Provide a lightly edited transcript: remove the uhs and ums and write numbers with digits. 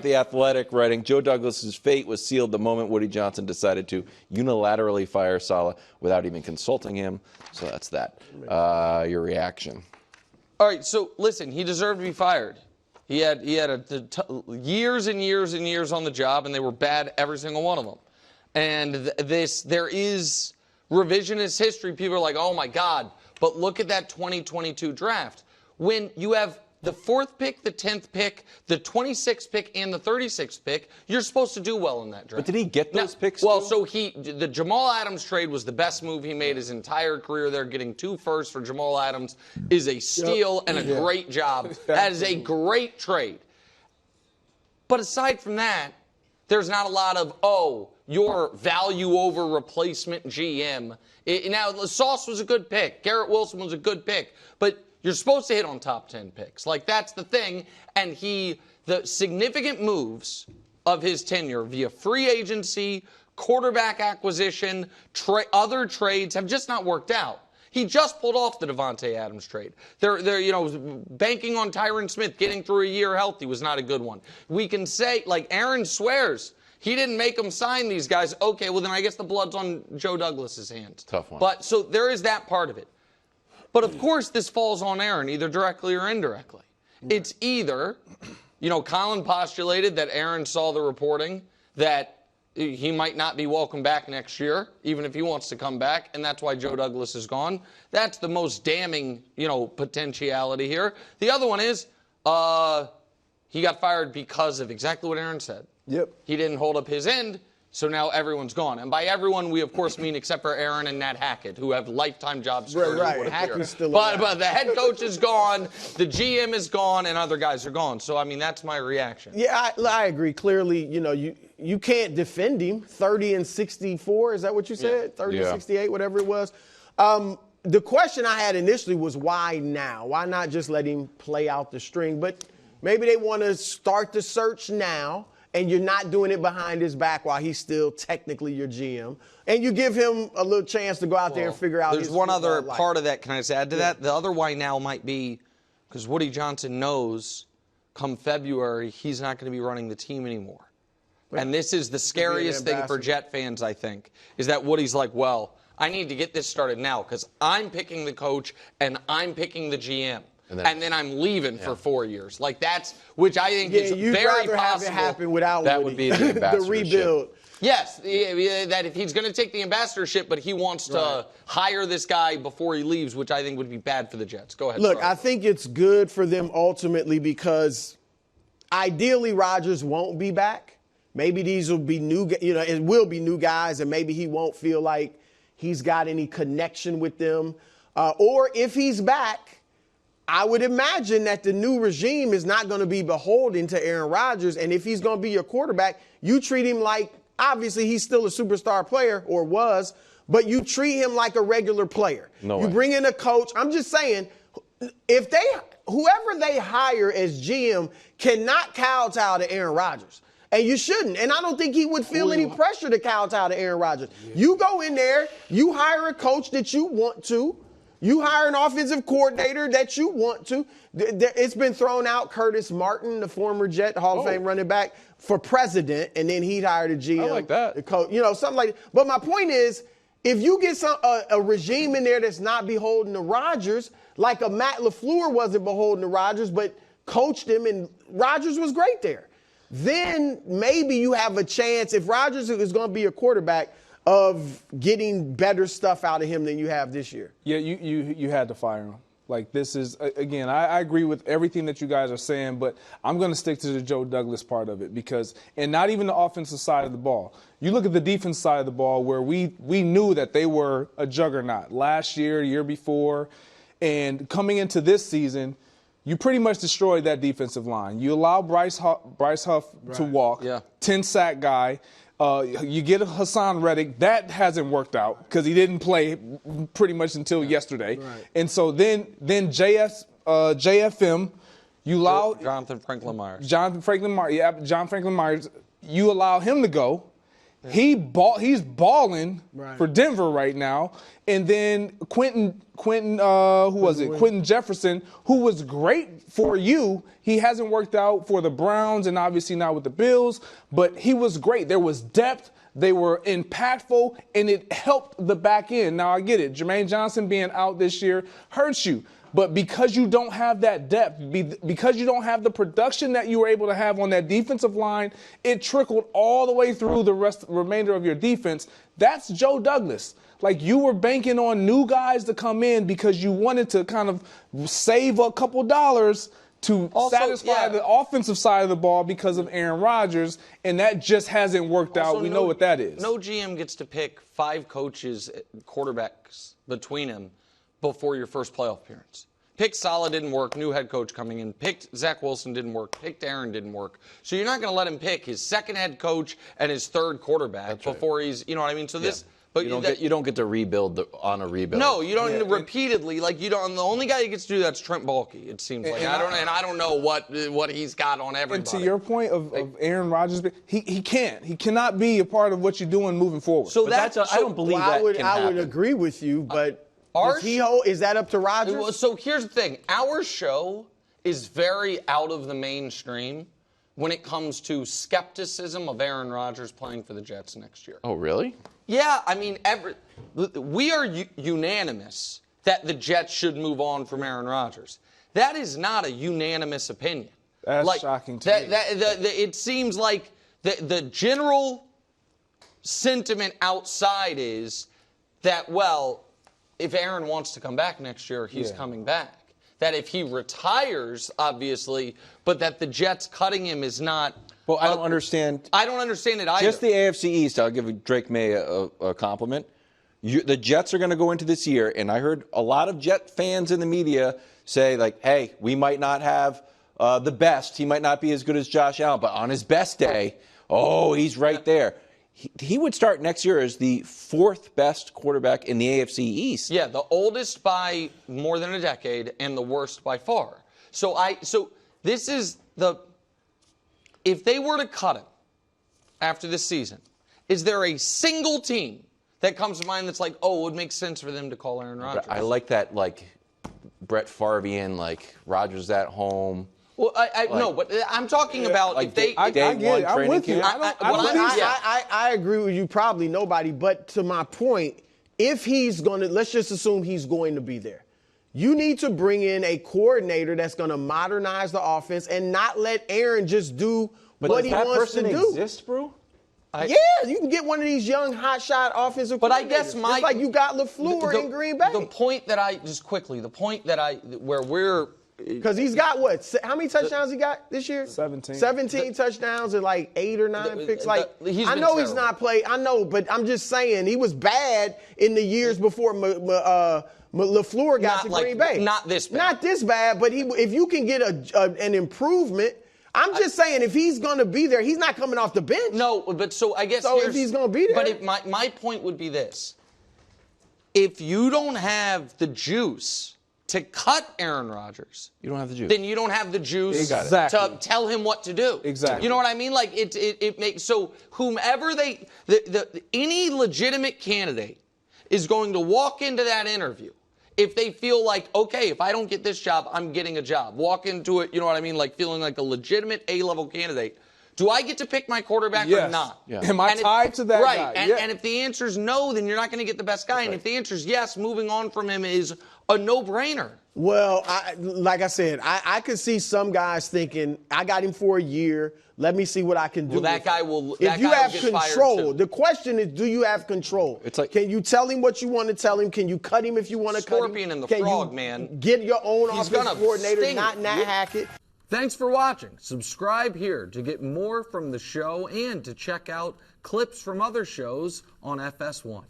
The Athletic writing, Joe Douglas's fate was sealed the moment Woody Johnson decided to unilaterally fire Saleh without even consulting him. So that's that. Your reaction. All right, so listen, he deserved to be fired. He had years and years and years on the job, and they were bad, every single one of them. And there is revisionist history. People are like, oh my God, but look at that 2022 draft. When you have the 4th pick, the 10th pick, the 26th pick, and the 36th pick, you're supposed to do well in that draft. But did he get those picks? Well, so the Jamal Adams trade was the best move he made his entire career there. Getting 2 firsts for Jamal Adams is a steal and a great job. That is a great trade. But aside from that, there's not a lot of, oh, your value over replacement GM. Now, Sauce was a good pick. Garrett Wilson was a good pick. But you're supposed to hit on top 10 picks. Like, that's the thing. And the significant moves of his tenure via free agency, quarterback acquisition, other trades have just not worked out. He just pulled off the Devontae Adams trade. They're banking on Tyron Smith getting through a year healthy was not a good one. We can say, like, Aaron swears he didn't make them sign these guys. Okay, well, then I guess the blood's on Joe Douglas's hands. Tough one. But so there is that part of it. But, of course, this falls on Aaron, either directly or indirectly. Right. It's either, Colin postulated that Aaron saw the reporting that he might not be welcome back next year, even if he wants to come back, and that's why Joe Douglas is gone. That's the most damning, potentiality here. The other one is he got fired because of exactly what Aaron said. Yep. He didn't hold up his end. So now everyone's gone. And by everyone, we, of course, mean except for Aaron and Nat Hackett, who have lifetime jobs. Right. Hackett's still but the head coach is gone, the GM is gone, and other guys are gone. So, I mean, that's my reaction. Yeah, I agree. Clearly, you can't defend him. 30-64, is that what you said? Yeah. 30-68, whatever it was. The question I had initially was why now? Why not just let him play out the string? But maybe they want to start the search now. And you're not doing it behind his back while he's still technically your GM. And you give him a little chance to go out there and figure out There's one other part of that. Can I just add to that? The other why now might be because Woody Johnson knows come February he's not going to be running the team anymore. And this is the scariest thing for Jet fans, I think, is that Woody's like, well, I need to get this started now because I'm picking the coach and I'm picking the GM. And then I'm leaving for 4 years. Like which I think is very possible. Have it happen without that would be the rebuild. Yes, that if he's going to take the ambassadorship, but he wants to hire this guy before he leaves, which I think would be bad for the Jets. Go ahead. Look, I think it's good for them ultimately because ideally Rodgers won't be back. Maybe these will be new, it will be new guys, and maybe he won't feel like he's got any connection with them. Or if he's back, I would imagine that the new regime is not going to be beholden to Aaron Rodgers. And if he's going to be your quarterback, you treat him like, obviously he's still a superstar player or was, but you treat him like a regular player. You bring in a coach. I'm just saying, whoever they hire as GM cannot kowtow to Aaron Rodgers. And you shouldn't. And I don't think he would feel any pressure to kowtow to Aaron Rodgers. Yeah. You go in there, you hire a coach that you want to. You hire an offensive coordinator that you want to. It's been thrown out, Curtis Martin, the former Jet Hall of Fame running back, for president, and then he'd hired a GM. I like that. The coach, something like that. But my point is, if you get a regime in there that's not beholden to Rodgers, like a Matt LaFleur wasn't beholden to Rodgers, but coached him, and Rodgers was great there, then maybe you have a chance, if Rodgers is going to be a quarterback, of getting better stuff out of him than you have this year. Yeah, you had to fire him. Like, this is, again, I agree with everything that you guys are saying, but I'm going to stick to the Joe Douglas part of it because, and not even the offensive side of the ball. You look at the defense side of the ball where we knew that they were a juggernaut last year, year before, and coming into this season, you pretty much destroyed that defensive line. You allow Bryce Huff to walk, 10-sack guy. You get Hassan Reddick. That hasn't worked out because he didn't play pretty much until yesterday. Right. And so then JFM, you allow Jonathan Franklin Myers. John Franklin Myers. You allow him to go. He's balling Right. for Denver right now. And then Quentin Jefferson, who was great for you. He hasn't worked out for the Browns and obviously not with the Bills, but he was great. There was depth. They were impactful, and it helped the back end. Now, I get it. Jermaine Johnson being out this year hurts you. But because you don't have that depth, because you don't have the production that you were able to have on that defensive line, it trickled all the way through the remainder of your defense. That's Joe Douglas. Like, you were banking on new guys to come in because you wanted to kind of save a couple dollars to satisfy the offensive side of the ball because of Aaron Rodgers, and that just hasn't worked out. We know what that is. No GM gets to pick 5 coaches, quarterbacks between him before your first playoff appearance. Picked Saleh, didn't work, new head coach coming in. Picked Zach Wilson, didn't work. Picked Aaron, didn't work. So you're not going to let him pick his second head coach and his third quarterback before he's, you know what I mean? So this... But you don't get to rebuild on a rebuild. No, you don't repeatedly. Like, you don't. The only guy who gets to do that's Trent Baalke. It seems like. I don't know what he's got on everybody. And to your point of Aaron Rodgers, he cannot be a part of what you're doing moving forward. So I don't believe that can happen. I would agree with you, but is that up to Rodgers? So here's the thing. Our show is very out of the mainstream when it comes to skepticism of Aaron Rodgers playing for the Jets next year. Oh, really? Yeah, I mean, we are unanimous that the Jets should move on from Aaron Rodgers. That is not a unanimous opinion. That's shocking to me. It seems like the general sentiment outside is that, well, if Aaron wants to come back next year, he's coming back. That if he retires, obviously, but that the Jets cutting him is not... Well, I don't understand. I don't understand it either. Just the AFC East, I'll give Drake May a compliment. The Jets are going to go into this year, and I heard a lot of Jet fans in the media say, like, hey, we might not have the best. He might not be as good as Josh Allen, but on his best day, he's right there. He would start next year as the 4th best quarterback in the AFC East. Yeah, the oldest by more than a decade and the worst by far. So this is the... If they were to cut him after this season, is there a single team that comes to mind that's like, it would make sense for them to call Aaron Rodgers? I like that, like, Brett Favre-ian, like, Rodgers at home. Well, no, but I'm talking about like if they... I get it. I'm with you. I agree with you, probably nobody, but to my point, if he's going to, let's just assume he's going to be there. You need to bring in a coordinator that's going to modernize the offense and not let Aaron just do what he wants to do. Does that person exist, bro? Yeah, you can get one of these young hotshot offensive coordinators. But I guess Just like you got LaFleur in Green Bay. The point that where we're... Because he's got how many touchdowns he got this year? 17. 17 touchdowns and like 8 or 9 picks. Like, he's I been know terrible. he's not played. I know, but I'm just saying he was bad in the years before LaFleur got to Green Bay. Not this bad. Not this bad, but if you can get an improvement, I'm just saying if he's going to be there, he's not coming off the bench. No, but so I guess if he's going to be there. But my point would be this. If you don't have the juice to cut Aaron Rodgers, You don't have the juice. then you don't have the juice Exactly. to tell him what to do. Exactly. You know what I mean? Like it makes so whomever any legitimate candidate is going to walk into that interview if they feel like, okay, if I don't get this job, I'm getting a job. Walk into it, you know what I mean? Like feeling like a legitimate A-level candidate. Do I get to pick my quarterback or not? Yeah. Am I tied to that right. guy? And if the answer is no, then you're not going to get the best guy. And if the answer is yes, moving on from him is a no-brainer. Well, like I said, I could see some guys thinking, I got him for a year. Let me see what I can do. Well, that guy will. If you have control, the question is, do you have control? It's like, can you tell him what you want to tell him? Can you cut him if you want to cut him? Scorpion and the Can Frog, you man. Get your own He's offensive gonna coordinator, sting not Nat Hackett. Thanks for watching. Subscribe here to get more from the show and to check out clips from other shows on FS1.